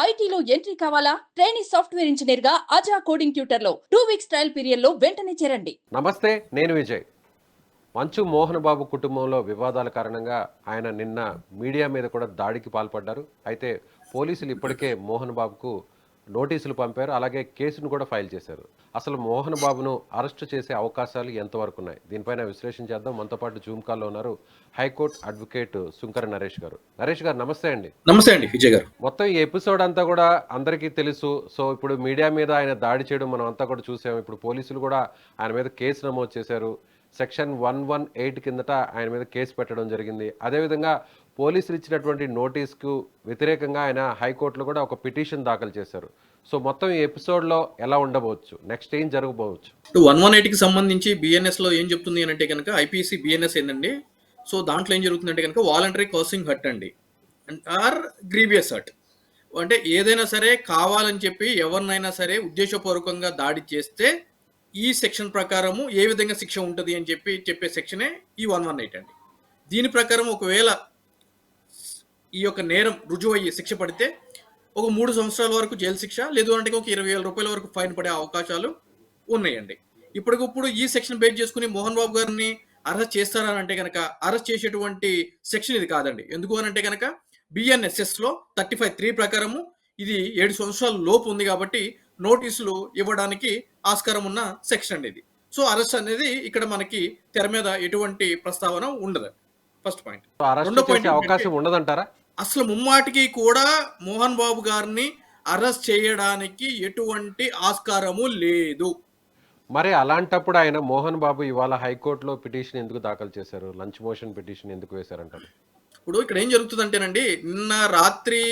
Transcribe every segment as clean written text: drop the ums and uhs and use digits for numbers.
ఐటీలో ఎంట్రీ కావాలా? Trainee software engineer గా అజా కోడింగ్ ట్యూటర్ లో 2 వీక్స్ ట్రయల్ పీరియడ్ లో వెంటనే చేరండి. నమస్తే, నేను విజయ్. మంచు మోహన్ బాబు కుటుంబంలో వివాదాల కారణంగా ఆయన నిన్న మీడియా మీద కూడా దాడికి పాల్పడ్డారు. అయితే పోలీసులు ఇప్పటికే మోహన్ బాబుకు నోటీసులు పంపారు, అలాగే కేసును కూడా ఫైల్ చేశారు. అసలు మోహన్ బాబును అరెస్టు చేసే అవకాశాలు ఎంతవరకు ఉన్నాయి? దీనిపైన విశ్లేషణ చేద్దాం. మనతో పాటు జూమ్ కాల్లో ఉన్నారు హైకోర్టు అడ్వకేట్ సుంకర నరేష్ గారు. నరేష్ గారు, నమస్తే అండి. నమస్తే అండి విజయ్ గారు. మొత్తం ఈ ఎపిసోడ్ అంతా కూడా అందరికీ తెలుసు. సో ఇప్పుడు మీడియా మీద ఆయన దాడి చేయడం మనం అంతా కూడా చూసాము. ఇప్పుడు పోలీసులు కూడా ఆయన మీద కేసు నమోదు చేశారు. సెక్షన్ 118 కిందట ఆయన మీద కేసు పెట్టడం జరిగింది. అదేవిధంగా పోలీసులు ఇచ్చినటువంటి నోటీస్కు వ్యతిరేకంగా ఆయన హైకోర్టులో కూడా ఒక పిటిషన్ దాఖలు చేశారు. సో మొత్తం ఈ ఎపిసోడ్లో ఎలా ఉండబోవచ్చు, నెక్స్ట్ ఏం జరగబోవచ్చు? 118కి సంబంధించి బిఎన్ఎస్లో ఏం చెప్తుంది అని అంటే కనుక ఐపీసీ బిఎన్ఎస్ ఏంటండి. సో దాంట్లో ఏం జరుగుతుందంటే కనుక వాలంటరీ కాసింగ్ హర్ట్ అండి, ఆర్ గ్రీవియస్ హర్ట్. అంటే ఏదైనా సరే కావాలని చెప్పి ఎవరినైనా సరే ఉద్దేశపూర్వకంగా దాడి చేస్తే ఈ సెక్షన్ ప్రకారము ఏ విధంగా శిక్ష ఉంటుంది అని చెప్పే సెక్షనే ఈ 118 అండి. దీని ప్రకారం ఒకవేళ ఈ యొక్క నేరం రుజువు అయ్యి శిక్ష పడితే ఒక 3 సంవత్సరాల వరకు జైలు శిక్ష, లేదు అంటే ఒక 20,000 రూపాయల వరకు ఫైన్ పడే అవకాశాలు ఉన్నాయండి. ఇప్పటికిప్పుడు ఈ సెక్షన్ బేస్ చేసుకుని మోహన్ బాబు గారిని అరెస్ట్ చేస్తారని అంటే కనుక అరెస్ట్ చేసేటువంటి సెక్షన్ ఇది కాదండి. ఎందుకు అని అంటే కనుక బిఎన్ఎస్ఎస్లో 35(3) ప్రకారము ఇది 7 సంవత్సరాల లోపు ఉంది కాబట్టి నోటీసులు ఇవ్వడానికి ఆస్కారం ఉన్న సెక్షన్ అండి ఇది. సో అరెస్ట్ అనేది ఇక్కడ మనకి తెర మీద ఎటువంటి ప్రస్తావన ఉండదు. First point. రెండో పాయింట్ అవకాశం ఉండదంటారా? అసలు ముమ్మాటికి కూడా మోహన్ బాబు గారిని అరెస్ట్ చేయడానికి ఎటువంటి ఆస్కారము లేదు. మరి అలాంటప్పుడు ఆయన మోహన్ బాబు ఇవాళ హైకోర్టులో పిటిషన్ ఎందుకు దాఖలు చేశారు? లంచ్ మోషన్ పిటిషన్ ఎందుకు వేశారంటారు? ఇప్పుడు ఇక్కడ ఏం జరుగుతుందంటేనండి, నిన్న రాత్రి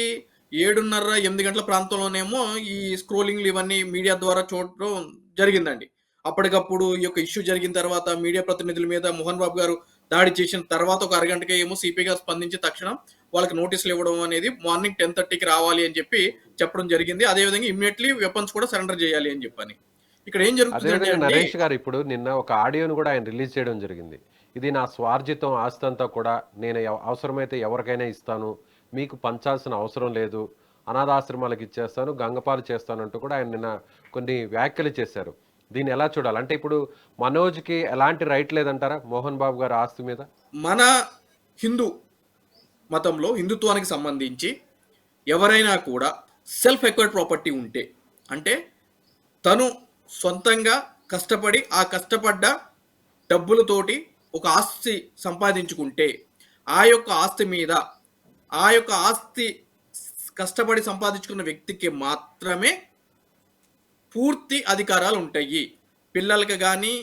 7:30, 8 గంటల ప్రాంతంలోనేమో ఈ స్క్రోలింగ్లు ఇవన్నీ మీడియా ద్వారా చూడడం జరిగిందండి. అప్పటికప్పుడు ఈ యొక్క ఇష్యూ జరిగిన తర్వాత మీడియా ప్రతినిధుల మీద మోహన్ బాబు గారు దాడి చేసిన తర్వాత ఒక అరగంటకే ఏమో సిపి గారు స్పందించి తక్షణం వాళ్ళకి నోటీసులు ఇవ్వడం అనేది మార్నింగ్ 10:30కి రావాలి అని చెప్పడం జరిగింది. అదేవిధంగా ఇమ్మీడియట్లీ వెపన్స్ కూడా సరెండర్ చేయాలి అని చెప్పని. ఇక్కడ ఏం జరుగుతుంది నరేష్ గారు, ఇప్పుడు నిన్న ఒక ఆడియోను కూడా ఆయన రిలీజ్ చేయడం జరిగింది. ఇది నా స్వార్జితం ఆస్తి అంతా కూడా నేను అవసరమైతే ఎవరికైనా ఇస్తాను, మీకు పంచాల్సిన అవసరం లేదు, అనాథాశ్రమాలకు ఇచ్చేస్తాను, గంగపాలు చేస్తానంటూ కూడా ఆయన నిన్న కొన్ని వ్యాఖ్యలు చేశారు. దీన్ని ఎలా చూడాలి? అంటే ఇప్పుడు మనోజ్కి ఎలాంటి రైట్ లేదంటారా మోహన్ బాబు గారి ఆస్తి మీద? మన హిందూ మతంలో హిందుత్వానికి సంబంధించి ఎవరైనా కూడా సెల్ఫ్ ఎక్వైర్డ్ ప్రాపర్టీ ఉంటే, అంటే తను సొంతంగా కష్టపడి ఆ కష్టపడ్డ డబ్బులతోటి ఒక ఆస్తి సంపాదించుకుంటే ఆ యొక్క ఆస్తి మీద ఆ యొక్క ఆస్తి కష్టపడి సంపాదించుకున్న వ్యక్తికి మాత్రమే పూర్తి అధికారాలు ఉంటాయి. పిల్లలకి కానీ,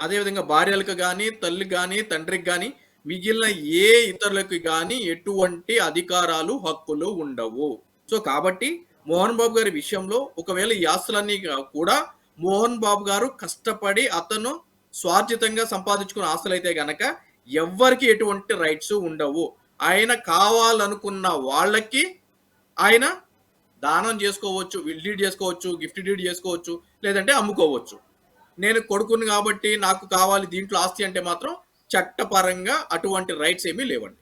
అదేవిధంగా భార్యలకు కానీ, తల్లికి కానీ, తండ్రికి కానీ, మిగిలిన ఏ ఇతరులకు కానీ ఎటువంటి అధికారాలు, హక్కులు ఉండవు. సో కాబట్టి మోహన్ బాబు గారి విషయంలో ఒకవేళ ఈ ఆస్తులన్నీ కూడా మోహన్ బాబు గారు కష్టపడి అతను స్వార్జితంగా సంపాదించుకున్న ఆస్తులు అయితే గనక ఎవ్వరికి ఎటువంటి రైట్స్ ఉండవు. ఆయన కావాలనుకున్న వాళ్ళకి ఆయన దానం చేసుకోవచ్చు, విల్ డీడ్ చేసుకోవచ్చు, గిఫ్ట్ డీడ్ చేసుకోవచ్చు, లేదంటే అమ్ముకోవచ్చు. నేను కొడుకుని కాబట్టి నాకు కావాలి దీంట్లో ఆస్తి అంటే మాత్రం చట్టపరంగా అటువంటి రైట్స్ ఏమీ లేవండి.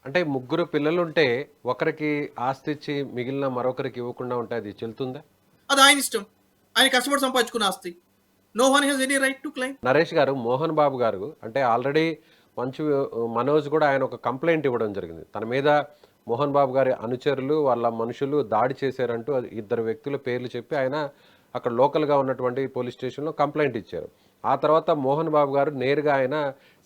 అంటే 3 పిల్లలుంటే ఒకరికి ఆస్తి ఇచ్చి మిగిలిన మరొకరికి ఇవ్వకుండా ఉంటే అది చెల్లుతుందా? అది ఆయన ఇష్టం. ఆయన కష్టపడి సంపాదించుకున్న ఆస్తి. No one has any right to claim. Naresh గారు, మోహన్ బాబు గారు అంటే ఆల్రెడీ మనోజ్ కూడా ఆయన ఒక కంప్లైంట్ ఇవ్వడం జరిగింది. తన మీద మోహన్ బాబు గారి అనుచరులు, వాళ్ళ మనుషులు దాడి చేశారంటూ 2 వ్యక్తుల పేర్లు చెప్పి ఆయన అక్కడ లోకల్గా ఉన్నటువంటి పోలీస్ స్టేషన్లో కంప్లైంట్ ఇచ్చారు. ఆ తర్వాత మోహన్ బాబు గారు నేరుగా ఆయన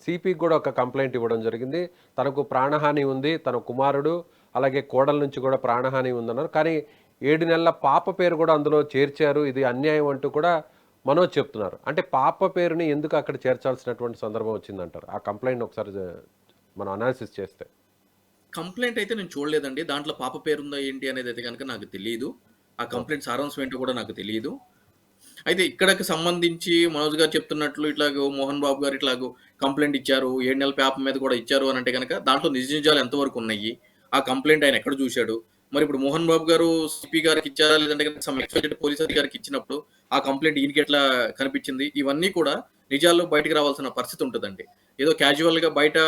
సిపికి కూడా ఒక కంప్లైంట్ ఇవ్వడం జరిగింది. తనకు ప్రాణహాని ఉంది, తన కుమారుడు అలాగే కోడల నుంచి కూడా ప్రాణహాని ఉందన్నారు. కానీ 7 నెలల పాప పేరు కూడా అందులో చేర్చారు, ఇది అన్యాయం అంటూ కూడా మనోజ్ చెప్తున్నారు. అంటే పాప పేరుని ఎందుకు అక్కడ చేర్చాల్సినటువంటి సందర్భం వచ్చిందంటారు? ఆ కంప్లైంట్ ఒకసారి మనం అనాలిసిస్ చేస్తే. కంప్లైంట్ అయితే నేను చూడలేదండి. దాంట్లో పాప పేరుందా ఏంటి అనేది అయితే కనుక నాకు తెలియదు. ఆ కంప్లైంట్ సారాంశం ఏంటో కూడా నాకు తెలియదు. అయితే ఇక్కడికి సంబంధించి మనోజ్ గారు చెప్తున్నట్లు ఇట్లాగో మోహన్ బాబు గారు ఇట్లాగో కంప్లైంట్ ఇచ్చారు, 7 నెలల పేపర్ మీద కూడా ఇచ్చారు అని అంటే కనుక దాంట్లో నిజాలు ఎంతవరకు ఉన్నాయి, ఆ కంప్లైంట్ ఆయన ఎక్కడ చూశాడు, మరి ఇప్పుడు మోహన్ బాబు గారు సిపి గారికి ఇచ్చారా, లేదంటే సమ్ ఎక్స్పెక్టెడ్ పోలీస్ అధికారికి ఇచ్చినప్పుడు ఆ కంప్లైంట్ ఈయనకి ఎట్లా కనిపించింది, ఇవన్నీ కూడా నిజాలు బయటకు రావాల్సిన పరిస్థితి ఉంటుందండి. ఏదో క్యాజువల్గా బయట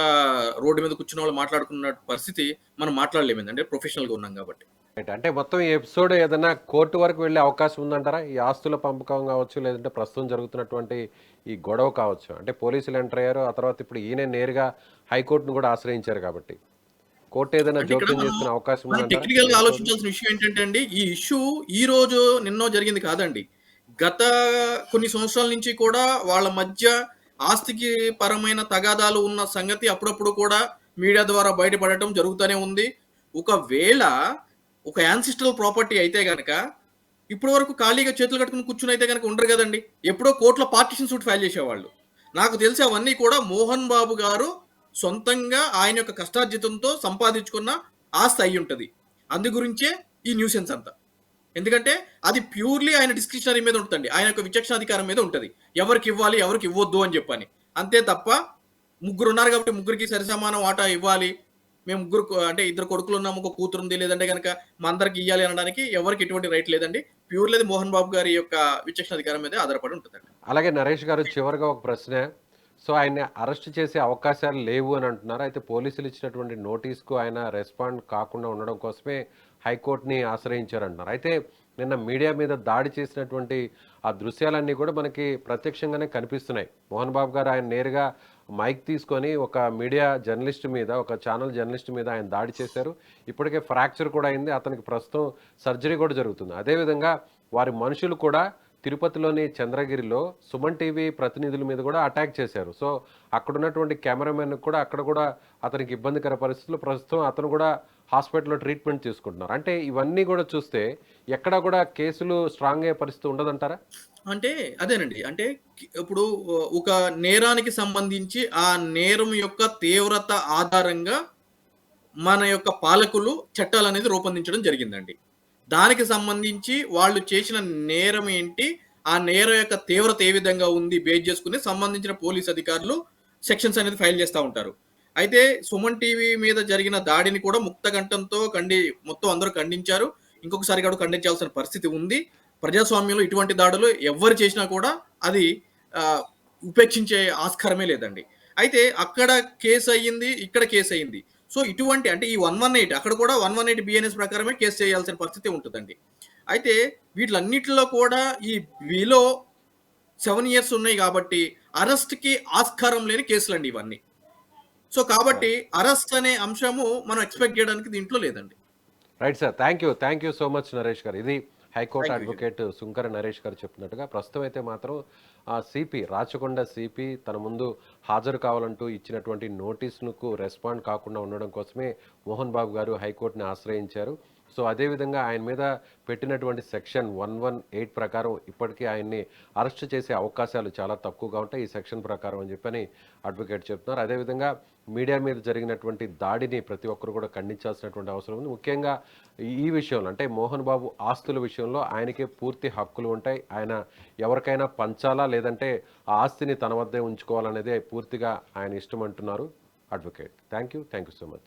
రోడ్డు మీద కూర్చున్న వాళ్ళు మాట్లాడుకున్న పరిస్థితి మనం మాట్లాడలేము, అంటే ప్రొఫెషనల్గా ఉన్నాం కాబట్టి. రైట్. అంటే మొత్తం ఈ ఎపిసోడ్ ఏదైనా కోర్టు వరకు వెళ్ళే అవకాశం ఉందంటారా? ఈ ఆస్తుల పంపకం కావచ్చు, లేదంటే ప్రస్తుతం జరుగుతున్నటువంటి ఈ గొడవ కావచ్చు. అంటే పోలీసులు ఎంటర్ అయ్యారు. ఆ తర్వాత ఇప్పుడు ఈయనే నేరుగా హైకోర్టును కూడా ఆశ్రయించారు కాబట్టి కోర్టు ఏదైనా అంటే ఇక్కడ జోక్యం మనం చేసుకునే అవకాశం మనం ఉందంటారా ఈ టెక్నికల్ గా ఎపిసోడ్‌లో? ఆలోచించాల్సిన విషయం ఏంటంటే అండి, ఈ ఇష్యూ ఈ రోజు నిన్నో జరిగింది కాదండి. గత కొన్ని సంవత్సరాల నుంచి కూడా వాళ్ళ మధ్య ఆస్తికి పరమైన తగాదాలు ఉన్న సంగతి అప్పుడప్పుడు కూడా మీడియా ద్వారా బయటపడటం జరుగుతూనే ఉంది. ఒకవేళ ఒక యాన్సిస్ట్రల్ ప్రాపర్టీ అయితే గనక ఇప్పటి వరకు ఖాళీగా చేతులు కట్టుకుని కూర్చుని అయితే గనక ఉండరు కదండి. ఎప్పుడో కోర్టులో పార్టిషన్ సూట్ ఫైల్ చేసేవాళ్ళు. నాకు తెలిసి అవన్నీ కూడా మోహన్ బాబు గారు సొంతంగా ఆయన యొక్క కష్టార్జితంతో సంపాదించుకున్న ఆస్తి అయి ఉంటది. అందు గురించే ఈ న్యూసెన్స్ అంతా. ఎందుకంటే అది ప్యూర్‌లీ ఆయన డిస్క్రిషనరీ మీద ఉంటదండి. ఆయన యొక్క విచక్షణాధికారం మీద ఉంటది. ఎవరికి ఇవ్వాలి, ఎవరికి ఇవ్వొద్దు అని చెప్పని. అంతే తప్ప ముగ్గురున్నారు కాబట్టి ముగ్గురికి సరిసమానం వాటా ఇవ్వాలి. మేము ముగ్గురు అంటే ఇద్దరు కొడుకులున్నాము, ఒక కూతురుంది. లేదంటే గనక మా అందరికి ఇయ్యాలి అనడానికి ఎవరికీ ఎటువంటి రైట్ లేదండి. ప్యూర్‌లీ అది మోహన్ బాబు గారి యొక్క విచక్షణాధికారం మీదే ఆధారపడి ఉంటదండి. అలాగే నరేష్ గారు చివరగా ఒక ప్రశ్న. సో ఆయన్ని అరెస్ట్ చేసే అవకాశాలు లేవు అని అంటున్నారు. అయితే పోలీసులు ఇచ్చినటువంటి నోటీస్‌కు ఆయన రెస్పాండ్ కాకుండా ఉండడం కోసమే హైకోర్టుని ఆశ్రయించారంటున్నారు. అయితే నిన్న మీడియా మీద దాడి చేసినటువంటి ఆ దృశ్యాలన్నీ కూడా మనకి ప్రత్యక్షంగానే కనిపిస్తున్నాయి. మోహన్ బాబు గారు ఆయన నేరుగా మైక్ తీసుకొని ఒక మీడియా జర్నలిస్ట్ మీద, ఒక ఛానల్ జర్నలిస్ట్ మీద ఆయన దాడి చేశారు. ఇప్పటికే ఫ్రాక్చర్ కూడా అయింది. అతనికి ప్రస్తుతం సర్జరీ కూడా జరుగుతుంది. అదేవిధంగా వారి మనుషులు కూడా తిరుపతిలోని చంద్రగిరిలో సుమన్ టీవీ ప్రతినిధుల మీద కూడా అటాక్ చేశారు. సో అక్కడున్నటువంటి కెమెరామెన్ కూడా అక్కడ కూడా అతనికి ఇబ్బందికర పరిస్థితులు, ప్రస్తుతం అతను కూడా హాస్పిటల్‌లో ట్రీట్మెంట్ తీసుకుంటున్నారు. అంటే ఇవన్నీ కూడా చూస్తే ఎక్కడా కూడా కేసులు స్ట్రాంగ్ అయ్యే పరిస్థితి ఉండదంటారా? అంటే అదేనండి. అంటే ఇప్పుడు ఒక నేరానికి సంబంధించి ఆ నేరం యొక్క తీవ్రత ఆధారంగా మన యొక్క పాలకులు చట్టాలనేది రూపొందించడం జరిగిందండి. దానికి సంబంధించి వాళ్ళు చేసిన నేరం ఏంటి? ఆ నేరం యొక్క తీవ్రత ఏ విధంగా ఉంది? బేస్ చేసుకొని సంబంధించిన పోలీస్ అధికారులు సెక్షన్స్ అనేది ఫైల్ చేస్తా ఉంటారు. అయితే సుమన్ టీవీ మీద జరిగిన దాడిని కూడా ముక్తకంఠంతో మొత్తం అందరూ ఖండించారు. ఇంకొకసారి కూడా ఖండించాల్సిన పరిస్థితి ఉంది. ప్రజాస్వామ్యంలో ఇటువంటి దాడులు ఎవ్వరు చేసినా కూడా అది ఆహ్, ఉపేక్షించే ఆస్కారమే లేదండి. అయితే అక్కడ కేస్ అయ్యింది. ఇక్కడ కేస్ అయింది. సో, ఇటువంటి అంటే ఈ 118 అక్కడ కూడా 118 బిఎన్ఎస్ ప్రకారమే కేసు చేయాల్సిన పరిస్థితి ఉంటదండి. అయితే వీటిలన్నిటిలో కూడా ఈ బిలో 7 ఇయర్స్ ఉన్నాయి గాబట్టి అరెస్ట్‌కి ఆస్కారం లేని కేసులండి ఇవన్నీ. సో, కాబట్టి అరెస్ట్ అనే అంశము మనం ఎక్స్‌పెక్ట్ జేయడానికి దీంట్లో లేదండి. Right sir. Thank you so much Naresh గారు. ఇది high court thank you. Advocate Sunkara Naresh గారు చెప్తున్నట్టుగా ప్రస్తుతం అయితే మాత్రం సిపి రాచకొండ సిపి తన ముందు హాజరు కావాలంటూ ఇచ్చినటువంటి నోటీసులకు రెస్పాండ్ కాకుండా ఉండడం కోసమే మోహన్ బాబు గారు హైకోర్టుని ఆశ్రయించారు. సో అదేవిధంగా ఆయన మీద పెట్టినటువంటి సెక్షన్ 118 ప్రకారం ఇప్పటికీ ఆయన్ని అరెస్ట్ చేసే అవకాశాలు చాలా తక్కువగా ఉంటాయి ఈ సెక్షన్ ప్రకారం అని చెప్పని అడ్వకేట్ చెప్తున్నారు. అదేవిధంగా మీడియా మీద జరిగినటువంటి దాడిని ప్రతి ఒక్కరు కూడా ఖండించాల్సినటువంటి అవసరం ఉంది. ముఖ్యంగా ఈ విషయంలో అంటే మోహన్ బాబు ఆస్తుల విషయంలో ఆయనకే పూర్తి హక్కులు ఉంటాయి. ఆయన ఎవరికైనా పంచాలా లేదంటే ఆ ఆస్తిని తన వద్దే ఉంచుకోవాలనేదే పూర్తిగా ఆయన ఇష్టం అంటున్నారు advocate. Thank you so much.